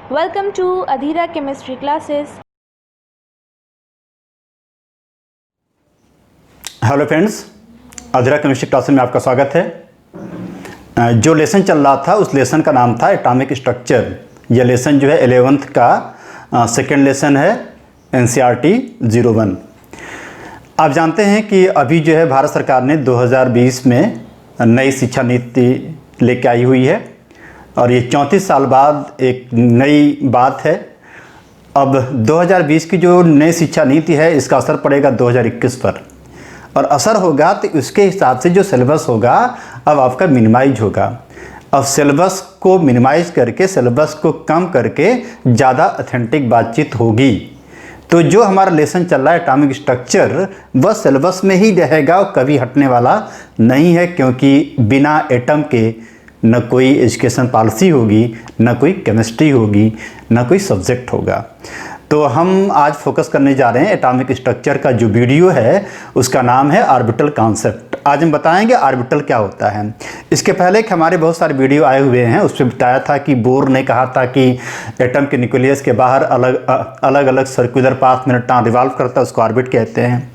Welcome to Adhira Chemistry Classes. Hello friends, Adhira chemistry class में आपका स्वागत है। जो लेसन चल रहा था उस लेसन का नाम था एटॉमिक स्ट्रक्चर। यह लेसन जो है 11th का सेकेंड लेसन है NCERT 01। आप जानते हैं कि अभी जो है भारत सरकार ने 2020 में नई शिक्षा नीति लेके आई हुई है और ये 34 साल बाद एक नई बात है। अब 2020 की जो नई शिक्षा नीति है इसका असर पड़ेगा 2021 पर और असर होगा तो उसके हिसाब से जो सिलेबस होगा अब आपका मिनिमाइज होगा। अब सिलेबस को मिनिमाइज करके सिलेबस को कम करके ज़्यादा ऑथेंटिक बातचीत होगी। तो जो हमारा लेसन चल रहा है एटॉमिक स्ट्रक्चर वह सिलेबस में ही रहेगा और कभी हटने वाला नहीं है, क्योंकि बिना एटम के न कोई एजुकेशन पॉलिसी होगी, न कोई केमिस्ट्री होगी, न कोई सब्जेक्ट होगा। तो हम आज फोकस करने जा रहे हैं एटॉमिक स्ट्रक्चर का जो वीडियो है उसका नाम है ऑर्बिटल कॉन्सेप्ट। आज हम बताएंगे ऑर्बिटल क्या होता है। इसके पहले कि हमारे बहुत सारे वीडियो आए हुए हैं उस पर बताया था कि बोर ने कहा था कि एटम के न्यूक्लियस के बाहर अलग अलग सर्कुलर पाथ में इलेक्ट्रॉन रिवॉल्व करता है, उसको ऑर्बिट कहते हैं।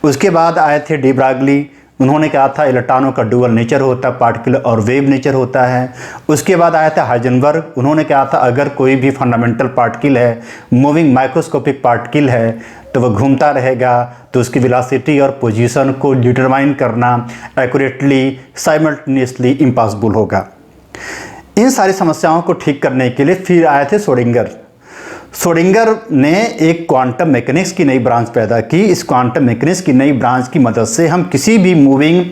उसके बाद आए थे डी ब्रागली, उन्होंने कहा था इलेक्ट्रॉनों का डुअल नेचर होता है, पार्टिकल और वेव नेचर होता है। उसके बाद आया था हाइजेनबर्ग, उन्होंने कहा था अगर कोई भी फंडामेंटल पार्टिकल है, मूविंग माइक्रोस्कोपिक पार्टिकल है, तो वह घूमता रहेगा तो उसकी वेलोसिटी और पोजीशन को डिटरमाइन करना एक्यूरेटली साइमल्टेनियसली इम्पॉसिबल होगा। इन सारी समस्याओं को ठीक करने के लिए फिर आए थे श्रोडिंगर। श्रोडिंगर ने एक क्वांटम मैकेनिक्स की नई ब्रांच पैदा की। इस क्वांटम मैकेनिक्स की नई ब्रांच की मदद से हम किसी भी मूविंग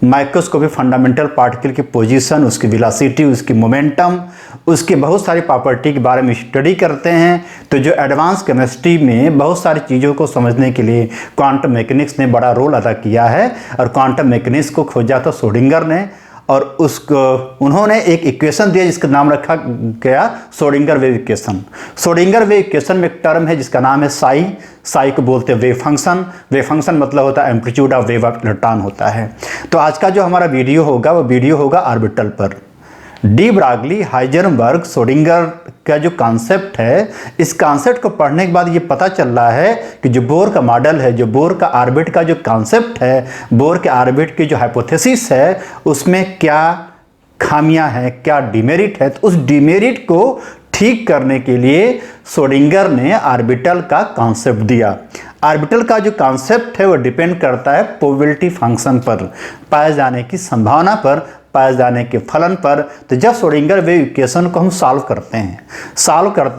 माइक्रोस्कोपिक फंडामेंटल पार्टिकल की पोजीशन, उसकी वेलोसिटी, उसकी मोमेंटम, उसकी बहुत सारी प्रॉपर्टी के बारे में स्टडी करते हैं। तो जो एडवांस केमिस्ट्री में बहुत सारी चीज़ों को समझने के लिए क्वांटम मैकेनिक्स ने बड़ा रोल अदा किया है और क्वांटम मैकेनिक्स को खोजा था श्रोडिंगर ने और उसको उन्होंने एक इक्वेशन दिया जिसका नाम रखा गया Schrodinger wave equation. Schrodinger wave equation में एक टर्म है जिसका नाम है साई को बोलते हैं वेव फंक्शन। वेव फंक्शन मतलब होता है amplitude of wave of electron होता है। तो आज का जो हमारा वीडियो होगा वो वीडियो होगा ऑर्बिटल पर। डी ब्रागली, हाइजेनबर्ग, श्रोडिंगर का जो कॉन्सेप्ट है, इस कॉन्सेप्ट को पढ़ने के बाद ये पता चल रहा है कि जो बोर का मॉडल है, जो बोर का ऑर्बिट का जो कॉन्सेप्ट है, बोर के ऑर्बिट की जो हाइपोथेसिस है, उसमें क्या खामियां हैं, क्या डिमेरिट है। तो उस डिमेरिट को ठीक करने के लिए श्रोडिंगर ने ऑर्बिटल का कॉन्सेप्ट दिया। ऑर्बिटल का जो कॉन्सेप्ट है वो डिपेंड करता है प्रोबेबिलिटी फंक्शन पर, पाए जाने की संभावना पर, पाए जाने के फलन पर। तो जब श्रोडिंगर वेव इक्वेशन को हम सॉल्व करते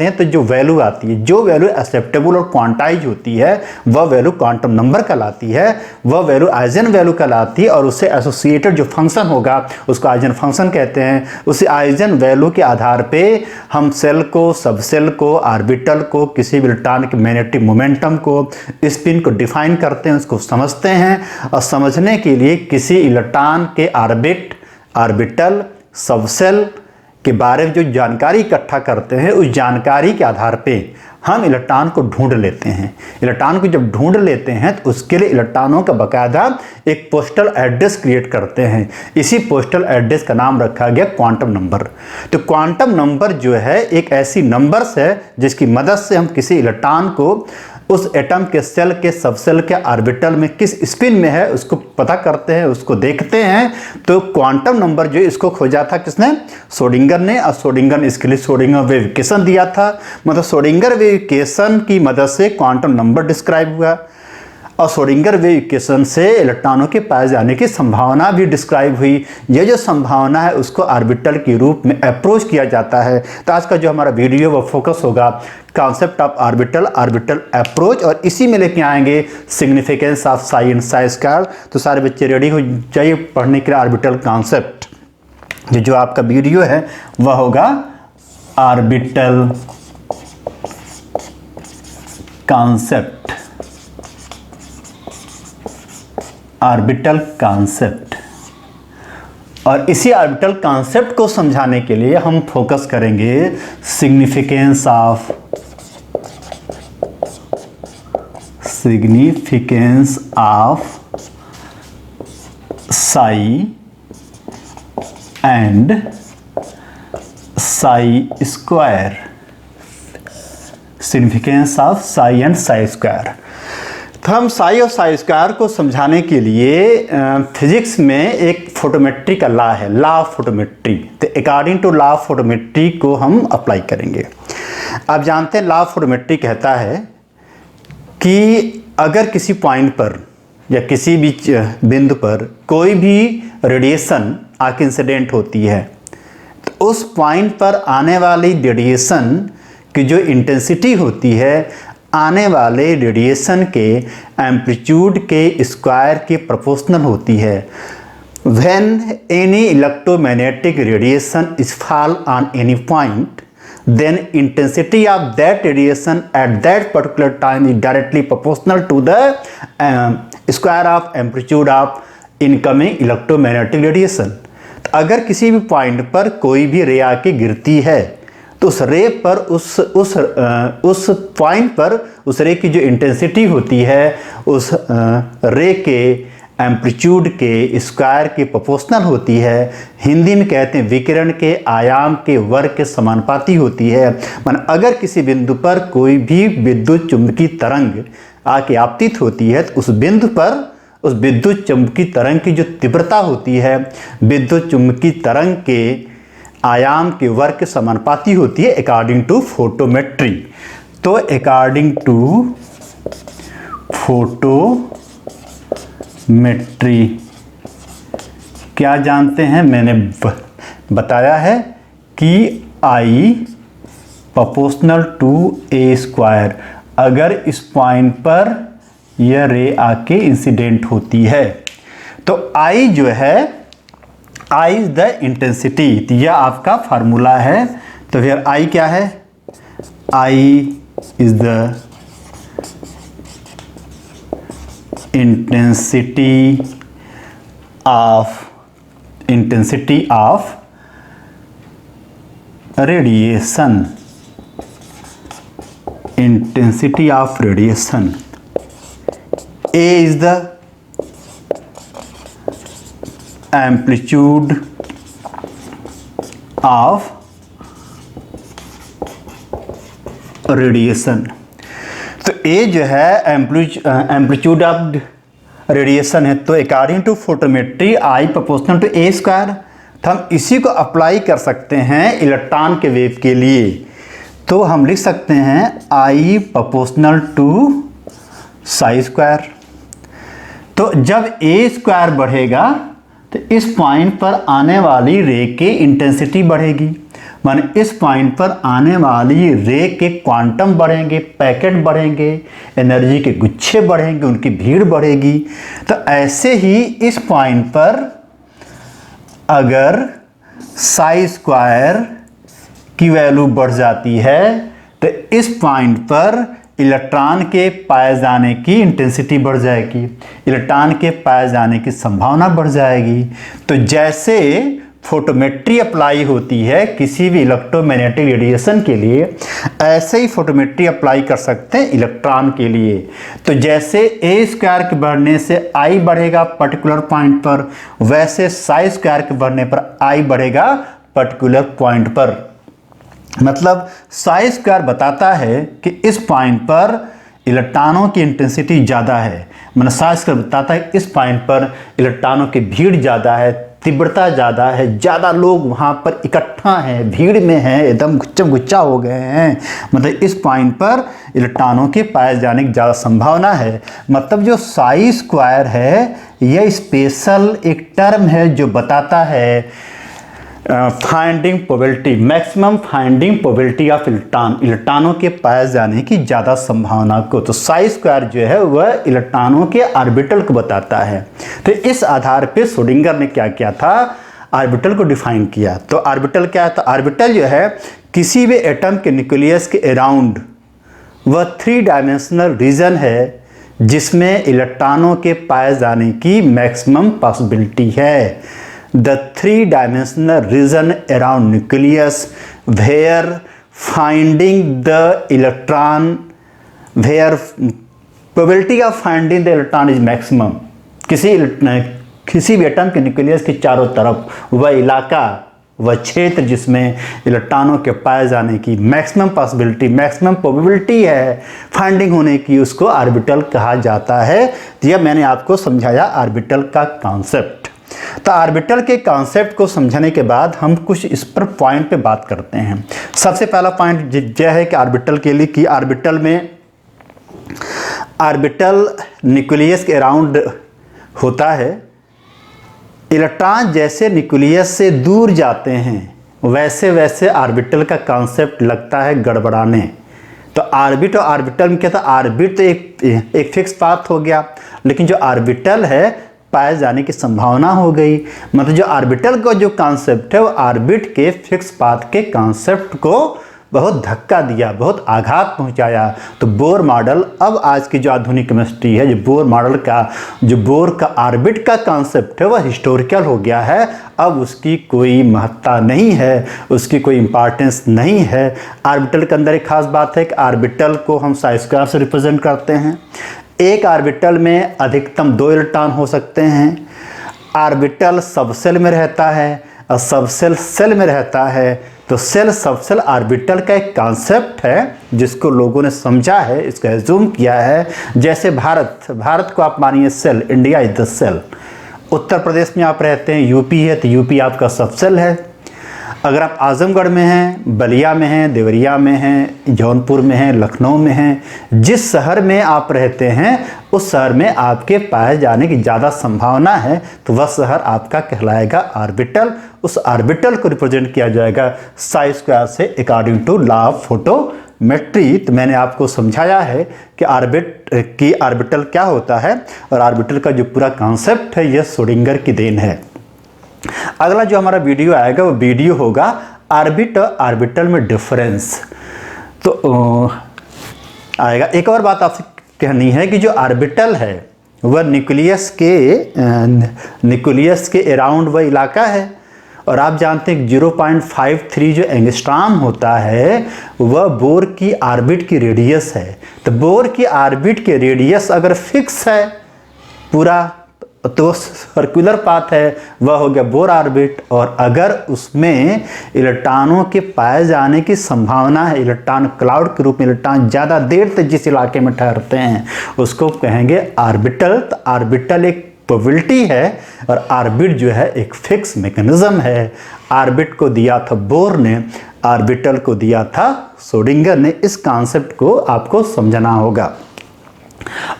हैं तो जो वैल्यू आती है, जो वैल्यू एक्सेप्टेबल और क्वांटाइज होती है वह वैल्यू क्वांटम नंबर कहलाती है, वह वैल्यू आइजन वैल्यू कहलाती है और उससे एसोसिएटेड जो फंक्शन होगा उसको आइजन फंक्शन कहते हैं। उसी आइजन वैल्यू के आधार पे हम सेल को, सबसेल को, ऑर्बिटल को, किसी भी इलेक्ट्रॉन के मैग्नेटिक मोमेंटम को, स्पिन को डिफाइन करते हैं, उसको समझते हैं और समझने के लिए किसी इलेक्ट्रॉन के ऑर्बिटल, सबसेल के बारे में जो जानकारी इकट्ठा करते हैं उस जानकारी के आधार पे हम इलेक्ट्रॉन को ढूंढ लेते हैं। इलेक्ट्रॉन को जब ढूंढ लेते हैं तो उसके लिए इलेक्ट्रॉनों का बाकायदा एक पोस्टल एड्रेस क्रिएट करते हैं। इसी पोस्टल एड्रेस का नाम रखा गया क्वांटम नंबर। तो क्वांटम नंबर जो है एक ऐसी नंबर्स है जिसकी मदद से हम किसी इलेक्ट्रॉन को उस एटम के सेल के सबसेल के ऑर्बिटल में किस स्पिन में है उसको पता करते हैं, उसको देखते हैं। तो क्वांटम नंबर जो इसको खोजा था किसने? श्रोडिंगर ने। और श्रोडिंगर ने इसके लिए श्रोडिंगर वेव इक्वेशन दिया था। मतलब श्रोडिंगर वेव इक्वेशन की मदद से क्वांटम नंबर डिस्क्राइब हुआ और श्रोडिंगर वेव इक्वेशन से इलेक्ट्रॉनों के पाए जाने की संभावना भी डिस्क्राइब हुई। ये जो संभावना है उसको ऑर्बिटल के रूप में अप्रोच किया जाता है। तो आज का जो हमारा वीडियो वो फोकस होगा कॉन्सेप्ट ऑफ ऑर्बिटल अप्रोच और इसी में लेके आएंगे significance of psi and psi square. तो सारे बच्चे रेडी हो जाइए पढ़ने के लिए ऑर्बिटल कॉन्सेप्ट। जो आपका वीडियो है वह होगा ऑर्बिटल कॉन्सेप्ट। ऑर्बिटल कॉन्सेप्ट और इसी ऑर्बिटल कॉन्सेप्ट को समझाने के लिए हम फोकस करेंगे significance of psi and psi square. Significance of psi and psi square. तो हम साई और साई स्क्वायर को समझाने के लिए फिजिक्स में एक फोटोमेट्री का लॉ है, लॉ ऑफ फोटोमेट्री। तो according to law of photometry को हम अप्लाई करेंगे। आप जानते हैं लॉ ऑफ फोटोमेट्री कहता है कि अगर किसी पॉइंट पर या किसी भी बिंदु पर कोई भी रेडिएशन आके इंसिडेंट होती है, तो उस पॉइंट पर आने वाली रेडिएशन की जो इंटेंसिटी होती है आने वाले रेडिएशन के एम्पलीट्यूड के स्क्वायर के प्रोपोर्शनल होती है। When any electromagnetic radiation is fall on any point, then intensity of that radiation at that particular time is directly proportional to the square of amplitude of incoming electromagnetic radiation। तो अगर किसी भी point पर कोई भी रे आके गिरती है तो उस रे पर उस पॉइंट पर उस रे की जो इंटेंसिटी होती है उस रे के एम्पलीट्यूड के स्क्वायर के प्रोपोर्शनल होती है। हिंदी में कहते हैं विकिरण के आयाम के वर्ग के समानुपाती होती है। मान अगर किसी बिंदु पर कोई भी विद्युत चुंबकीय तरंग आके आपतित होती है तो उस बिंदु पर उस विद्युत चुंबकीय तरंग की जो तीव्रता होती है विद्युत चुंबकीय तरंग के आयाम के वर्ग के समानुपाती होती है अकॉर्डिंग टू फोटोमेट्री। तो अकॉर्डिंग टू फोटोमेट्री क्या जानते हैं, मैंने बताया है कि I proportional to a square. अगर इस पॉइंट पर यह रे आके इंसिडेंट होती है तो I जो है I इज द इंटेंसिटी। तो यह आपका फार्मूला है। तो फिर I क्या है, I is the intensity of radiation, intensity of radiation. A is the amplitude of radiation। तो A जो है एम्पलीट्यूड ऑफ रेडिएशन है। तो according to photometry I proportional to a square. तो हम इसी को अप्लाई कर सकते हैं इलेक्ट्रॉन के वेव के लिए। तो हम लिख सकते हैं I proportional to psi square. तो जब ए स्क्वायर बढ़ेगा तो इस पॉइंट पर आने वाली रे के इंटेंसिटी बढ़ेगी, माने इस पॉइंट पर आने वाली रे के क्वांटम बढ़ेंगे, पैकेट बढ़ेंगे, एनर्जी के गुच्छे बढ़ेंगे, उनकी भीड़ बढ़ेगी। तो ऐसे ही इस पॉइंट पर अगर साई स्क्वायर की वैल्यू बढ़ जाती है तो इस पॉइंट पर इलेक्ट्रॉन के पाए जाने की इंटेंसिटी बढ़ जाएगी, इलेक्ट्रॉन के पाए जाने की संभावना बढ़ जाएगी। तो जैसे फोटोमेट्री अप्लाई होती है किसी भी इलेक्ट्रोमैग्नेटिक रेडिएशन के लिए, ऐसे ही फोटोमेट्री अप्लाई कर सकते हैं इलेक्ट्रॉन के लिए। तो जैसे ए स्क्वायर के बढ़ने से I बढ़ेगा पर्टिकुलर पॉइंट पर, वैसे साई स्क्वायर के बढ़ने पर I बढ़ेगा पर्टिकुलर पॉइंट पर। मतलब साई स्क्वायर बताता है कि इस पॉइंट पर इलेक्ट्रॉनों की इंटेंसिटी ज़्यादा है, मतलब साई स्क्वायर बताता है इस पॉइंट पर इलेक्ट्रॉनों की भीड़ ज़्यादा है, तीव्रता ज़्यादा है, ज़्यादा लोग वहाँ पर इकट्ठा हैं, भीड़ में हैं, एकदम गुच्छम गुच्छा हो गए हैं। मतलब इस पॉइंट पर इलेक्ट्रॉनों के पाए जाने की ज़्यादा संभावना है। मतलब जो साई स्क्वायर है यह स्पेशल एक टर्म है जो बताता है finding probability, maximum finding probability of इलेक्ट्रॉनों के पाए जाने की ज़्यादा संभावना को। तो साई स्क्वायर जो है वह इलेक्ट्रॉनों के ऑर्बिटल को बताता है। तो इस आधार पे श्रोडिंगर ने क्या किया था, ऑर्बिटल को डिफाइन किया। तो ऑर्बिटल क्या है, तो ऑर्बिटल जो है किसी भी एटम के न्यूक्लियस के अराउंड वह 3 डायमेंशनल रीजन है जिसमें इलेक्ट्रॉनों के पाए जाने की मैक्सिमम पॉसिबिलिटी है। The 3-dimensional region around nucleus where finding the electron, where probability of finding the electron is maximum। किसी भी एटम के न्यूक्लियस के चारों तरफ वह इलाका, वह क्षेत्र जिसमें इलेक्ट्रॉनों के पाए जाने की मैक्सिमम पॉसिबिलिटी, मैक्सिमम प्रोबेबिलिटी है फाइंडिंग होने की, उसको ऑर्बिटल कहा जाता है। तो यह मैंने आपको समझाया ऑर्बिटल का कॉन्सेप्ट। तो ऑर्बिटल के कॉन्सेप्ट को समझने के बाद हम कुछ इस पर पॉइंट पे बात करते हैं। सबसे पहला पॉइंट यह है कि ऑर्बिटल के लिए कि ऑर्बिटल में ऑर्बिटल न्यूक्लियस के अराउंड होता है। इलेक्ट्रॉन जैसे न्यूक्लियस से दूर जाते हैं वैसे वैसे ऑर्बिटल का कॉन्सेप्ट लगता है गड़बड़ाने। तो ऑर्बिट और ऑर्बिटल में क्या था, ऑर्बिट तो एक फिक्स पाथ हो गया, लेकिन जो ऑर्बिटल है पाए जाने की संभावना हो गई। मतलब जो ऑर्बिटल का जो कॉन्सेप्ट है वो ऑर्बिट के फिक्स पाथ के कॉन्सेप्ट को बहुत धक्का दिया, बहुत आघात पहुंचाया। तो बोर मॉडल, अब आज की जो आधुनिक केमिस्ट्री है, जो बोर मॉडल का, जो बोर का ऑर्बिट का कॉन्सेप्ट है वह हिस्टोरिकल हो गया है। अब उसकी कोई महत्ता नहीं है, उसकी कोई इंपॉर्टेंस नहीं है। ऑर्बिटल के अंदर एक खास बात है कि ऑर्बिटल को हम साई स्क्वायर से रिप्रेजेंट करते हैं। एक ऑर्बिटल में अधिकतम 2 इलेक्ट्रॉन हो सकते हैं। ऑर्बिटल सबसेल में रहता है और सबसेल सेल में रहता है। तो सेल सबसेल ऑर्बिटल का एक कॉन्सेप्ट है जिसको लोगों ने समझा है, इसका एज्यूम किया है। जैसे भारत को आप मानिए cell, India is the cell. Uttar Pradesh में आप रहते हैं, यूपी है, तो यूपी आपका सबसेल है। अगर आप आजमगढ़ में हैं, बलिया में हैं, देवरिया में हैं, जौनपुर में हैं, लखनऊ में हैं, जिस शहर में आप रहते हैं उस शहर में आपके पाए जाने की ज़्यादा संभावना है, तो वह शहर आपका कहलाएगा ऑर्बिटल। उस ऑर्बिटल को रिप्रेजेंट किया जाएगा साई स्क्वायर से according to law of photometry. तो मैंने आपको समझाया है कि ऑर्बिटल क्या होता है और ऑर्बिटल का जो पूरा कॉन्सेप्ट है यह श्रोडिंगर की देन है। अगला जो हमारा वीडियो आएगा वो वीडियो होगा ऑर्बिट और ऑर्बिटल में डिफरेंस। तो आएगा। एक और बात आपसे कहनी है कि जो ऑर्बिटल है वह न्यूक्लियस के अराउंड वह इलाका है, और आप जानते हैं 0.53 जो एंगस्ट्रॉम होता है वह बोर की ऑर्बिट की रेडियस है। तो बोर की ऑर्बिट के रेडियस अगर फिक्स है पूरा तो सर्कुलर पाथ है, वह हो गया बोर ऑर्बिट। और अगर उसमें इलेक्ट्रॉनों के पाए जाने की संभावना है, इलेक्ट्रॉन क्लाउड के रूप में इलेक्ट्रॉन ज़्यादा देर तक जिस इलाके में ठहरते हैं उसको कहेंगे ऑर्बिटल। तो ऑर्बिटल एक प्रोबेबिलिटी है और ऑर्बिट जो है एक फिक्स मैकेनिज्म है। ऑर्बिट को दिया था बोर ने, ऑर्बिटल को दिया था श्रोडिंगर ने। इस कॉन्सेप्ट को आपको समझना होगा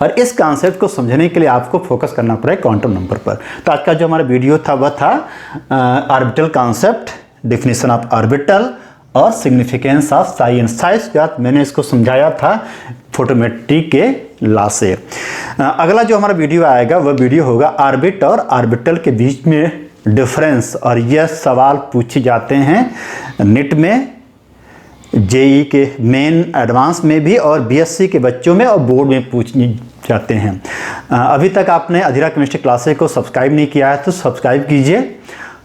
और इस कॉन्सेप्ट को समझने के लिए आपको फोकस करना पड़ेगा क्वांटम नंबर पर। तो आज का जो हमारा वीडियो था वह था orbital concept, definition of orbital और significance of psi and psi square. मैंने इसको समझाया था फोटोमेट्री के लॉ से। अगला जो हमारा वीडियो आएगा वह वीडियो होगा ऑर्बिट और ऑर्बिटल के बीच में डिफरेंस। और यह सवाल पूछे जाते हैं नेट में, जेई के मेन एडवांस में भी और बीएससी के बच्चों में और बोर्ड में पूछने जाते हैं। अभी तक आपने अधीरा केमिस्ट्री क्लासेस को सब्सक्राइब नहीं किया है तो सब्सक्राइब कीजिए।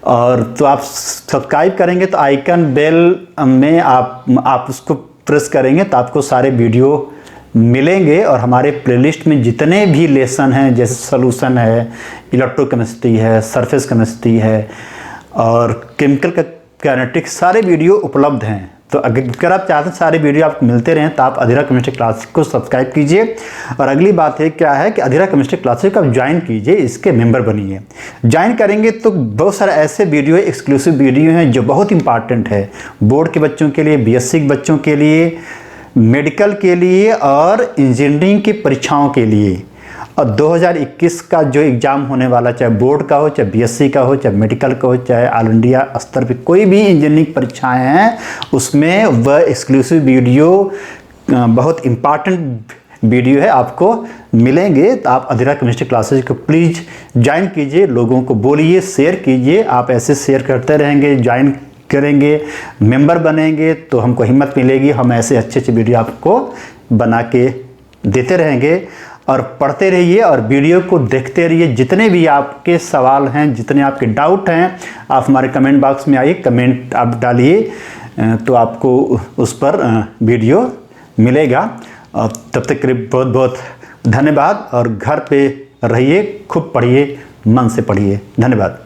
और तो आप सब्सक्राइब करेंगे तो आइकन बेल में आप उसको प्रेस करेंगे तो आपको सारे वीडियो मिलेंगे। और हमारे प्लेलिस्ट में जितने भी लेसन हैं, जैसे सोल्यूशन है, इलेक्ट्रोकेमिस्ट्री है, सरफेस केमिस्ट्री है और केमिकल का काइनेटिक्स, सारे वीडियो उपलब्ध हैं। तो अगर आप चाहते हैं सारे वीडियो आपको मिलते रहें तो आप अधीरा केमिस्ट्री क्लास को सब्सक्राइब कीजिए। और अगली बात है क्या है कि अधीरा केमिस्ट्री क्लासेस को आप ज्वाइन कीजिए, इसके मेंबर बनिए। ज्वाइन करेंगे तो बहुत सारे ऐसे वीडियो, एक्सक्लूसिव वीडियो हैं जो बहुत इंपॉर्टेंट है बोर्ड के बच्चों के लिए, बीएससी के बच्चों के लिए, मेडिकल के लिए और इंजीनियरिंग की परीक्षाओं के लिए। और 2021 का जो एग्ज़ाम होने वाला, चाहे बोर्ड का हो, चाहे बीएससी का हो, चाहे मेडिकल का हो, चाहे ऑल इंडिया स्तर पे कोई भी इंजीनियरिंग परीक्षाएं हैं, उसमें वह एक्सक्लूसिव वीडियो, बहुत इम्पॉर्टेंट वीडियो है, आपको मिलेंगे। तो आप अधीरा केमिस्ट्री क्लासेस को प्लीज़ ज्वाइन कीजिए, लोगों को बोलिए, शेयर कीजिए। आप ऐसे शेयर करते रहेंगे, ज्वाइन करेंगे, मेंबर बनेंगे तो हमको हिम्मत मिलेगी, हम ऐसे अच्छे अच्छे वीडियो आपको बना के देते रहेंगे। और पढ़ते रहिए और वीडियो को देखते रहिए। जितने भी आपके सवाल हैं, जितने आपके डाउट हैं, आप हमारे कमेंट बॉक्स में आइए, कमेंट आप डालिए तो आपको उस पर वीडियो मिलेगा। और तब तक के लिए बहुत बहुत धन्यवाद। और घर पे रहिए, खूब पढ़िए, मन से पढ़िए। धन्यवाद।